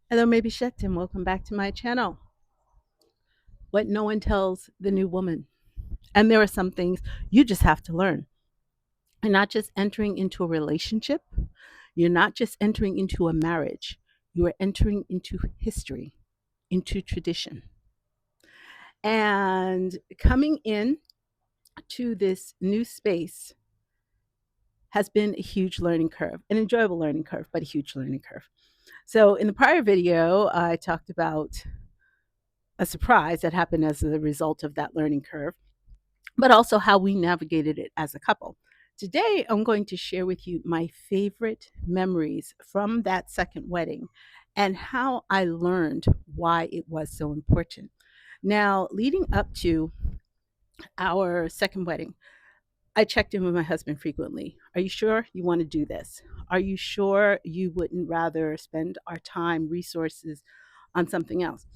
Hello, maybe Shet, welcome back to my channel. What no one tells the new woman. And there are some things you just have to learn. You're not just entering into a relationship, you're not just entering into a marriage, you are entering into history, into tradition. And coming in to this new space has been a huge learning curve, an enjoyable learning curve, but a huge learning curve. So, in the prior video, I talked about a surprise that happened as a result of that learning curve, but also how we navigated it as a couple. Today, I'm going to share with you my favorite memories from that second wedding and how I learned why it was so important. Now, leading up to our second wedding, I checked in with my husband frequently. Are you sure you want to do this? Are you sure you wouldn't rather spend our time, resources on something else?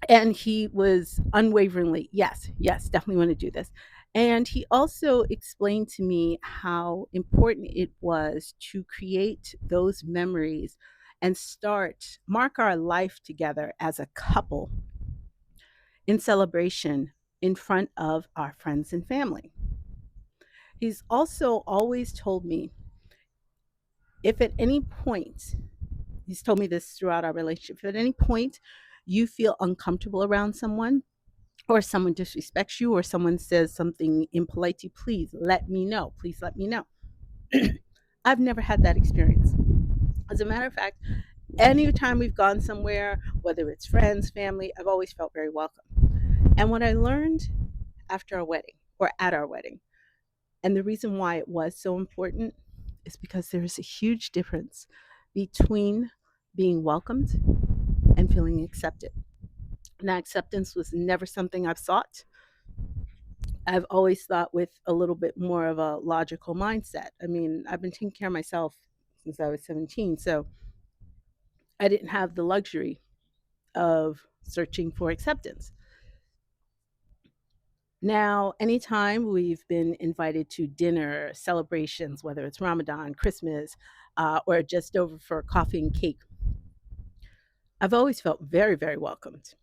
And he was unwaveringly, yes, yes, definitely want to do this. And he also explained to me how important it was to create those memories and mark our life together as a couple in celebration in front of our friends and family. He's also always told me, if at any point, he's told me this throughout our relationship, if at any point you feel uncomfortable around someone, or someone disrespects you, or someone says something impolite to you, please let me know. Please let me know. I've never had that experience. As a matter of fact, anytime we've gone somewhere, whether it's friends, family, I've always felt very welcome. And what I learned after our wedding, or at our wedding, and the reason why it was so important, is because there is a huge difference between being welcomed and feeling accepted. Now, acceptance was never something I've sought. I've always thought with a little bit more of a logical mindset. I mean, I've been taking care of myself since I was 17, so I didn't have the luxury of searching for acceptance. Now, anytime we've been invited to dinner celebrations, whether it's Ramadan, Christmas, or just over for coffee and cake, I've always felt very, very welcomed.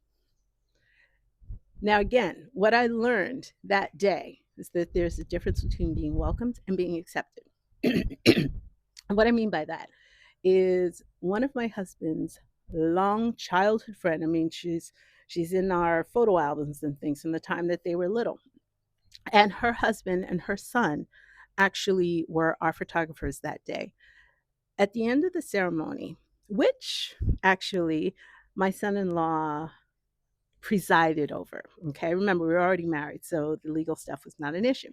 Now, again, what I learned that day is that there's a difference between being welcomed and being accepted. And what I mean by that is one of my husband's long childhood friend. I mean, she's in our photo albums and things from the time that they were little. And her husband and her son actually were our photographers that day. At the end of the ceremony, which actually my son-in-law presided over. Okay, remember we were already married, so the legal stuff was not an issue.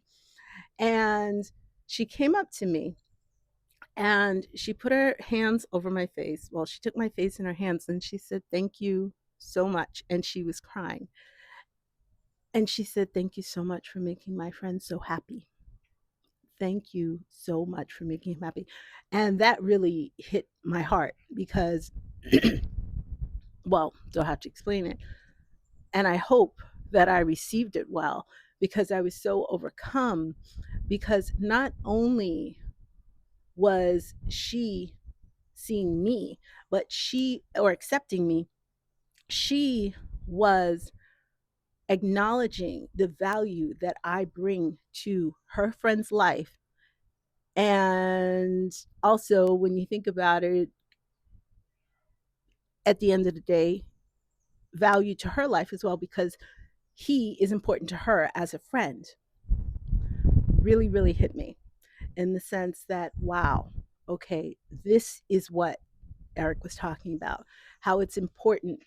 And she came up to me and she put her hands over my face. Well, she took my face in her hands and she said, "Thank you so much." And she was crying. And she said, "Thank you so much for making my friend so happy. Thank you so much for making him happy." And that really hit my heart because, well, don't have to explain it. And I hope that I received it well because I was so overcome. Because not only was she seeing me, but or accepting me, she was acknowledging the value that I bring to her friend's life. And also, when you think about it, at the end of the day, value to her life as well, because he is important to her as a friend, really, really hit me in the sense that, wow, okay, this is what Eric was talking about, how it's important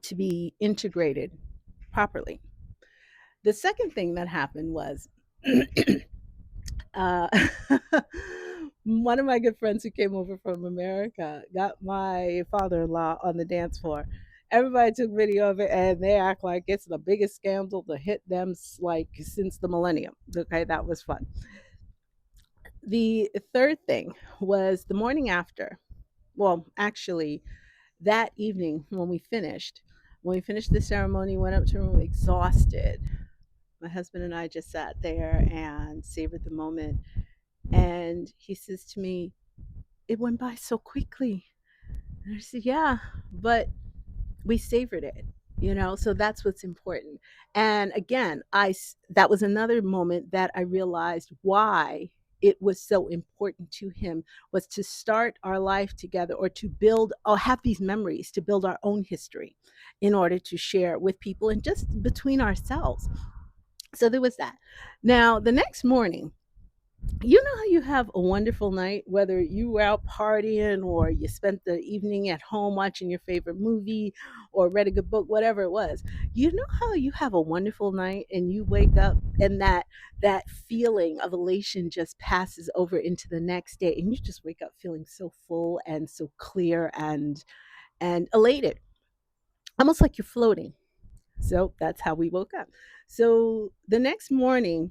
to be integrated properly. The second thing that happened was uh, one of my good friends who came over from America got my father in law on the dance floor. Everybody took video of it and they act like it's the biggest scandal to hit them like since the millennium. Okay, that was fun. The third thing was the morning after. Well, actually, that evening when we finished the ceremony, went up to the room exhausted. My husband and I just sat there and savored the moment. And he says to me, "It went by so quickly." And I said, yeah, but we savored it, so that's what's important. And again, that was another moment that I realized why it was so important to him, was to start our life together, or to build, or have these memories, to build our own history in order to share with people and just between ourselves. So there was that. Now the next morning, you know how you have a wonderful night, whether you were out partying or you spent the evening at home watching your favorite movie or read a good book, whatever it was. You know how you have a wonderful night and you wake up and that feeling of elation just passes over into the next day, and you just wake up feeling so full and so clear and elated, almost like you're floating. So that's how we woke up. So the next morning,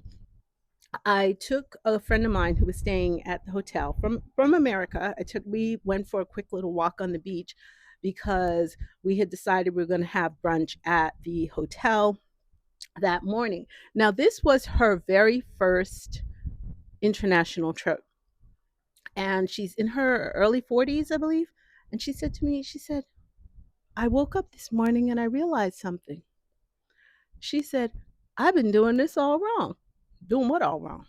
I took a friend of mine who was staying at the hotel from America. We went for a quick little walk on the beach because we had decided we were going to have brunch at the hotel that morning. Now this was her very first international trip, and she's in her early 40s, I believe. And she said to me, she said, "I woke up this morning and I realized something." She said, "I've been doing this all wrong." Doing what all wrong?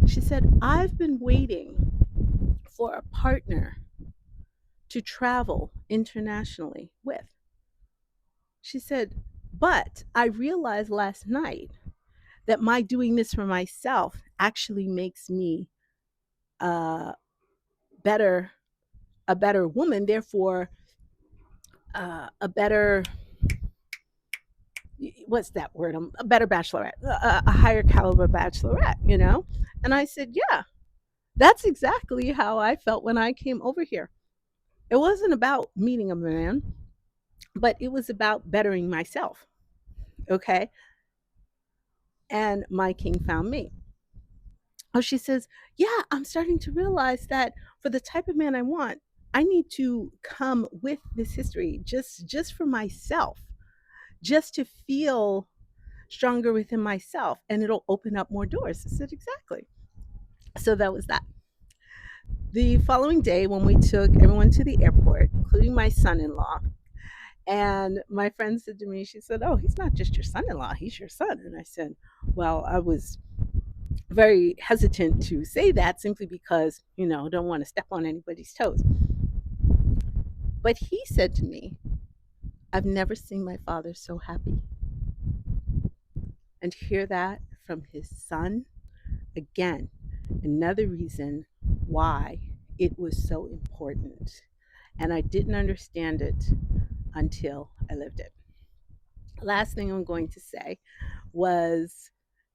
She said, "I've been waiting for a partner to travel internationally with." She said, "But I realized last night that my doing this for myself actually makes me a better a better woman, therefore a better, what's that word? A better bachelorette, a higher caliber bachelorette." And I said, "Yeah, that's exactly how I felt when I came over here. It wasn't about meeting a man, but it was about bettering myself." Okay. And my king found me. Oh, she says, "Yeah, I'm starting to realize that for the type of man I want, I need to come with this history just for myself, just to feel stronger within myself, and it'll open up more doors." I said, "Exactly." So that was that. The following day, when we took everyone to the airport, including my son in law, and my friend said to me, she said, "Oh, he's not just your son in law, he's your son." And I said, well, I was very hesitant to say that simply because, don't want to step on anybody's toes. But he said to me, "I've never seen my father so happy." And to hear that from his son, again, another reason why it was so important. And I didn't understand it until I lived it. Last thing I'm going to say was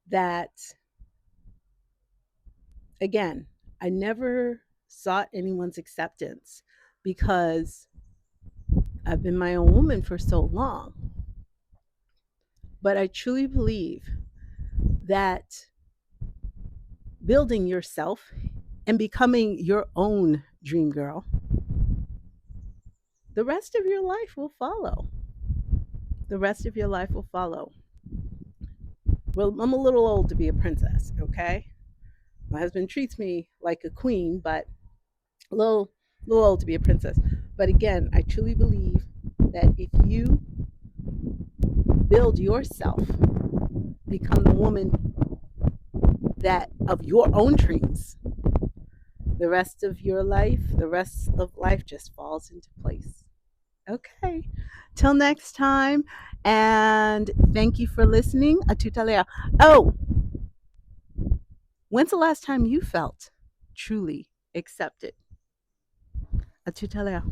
that, again, I never sought anyone's acceptance because I've been my own woman for so long. But I truly believe that building yourself and becoming your own dream girl, the rest of your life will follow. The rest of your life will follow. Well, I'm a little old to be a princess, okay? My husband treats me like a queen, but a little old to be a princess. But again, I truly believe that if you build yourself, become the woman that of your own dreams, the rest of life just falls into place. Okay. Till next time. And thank you for listening. Atutalea. Oh, when's the last time you felt truly accepted? Atutalea.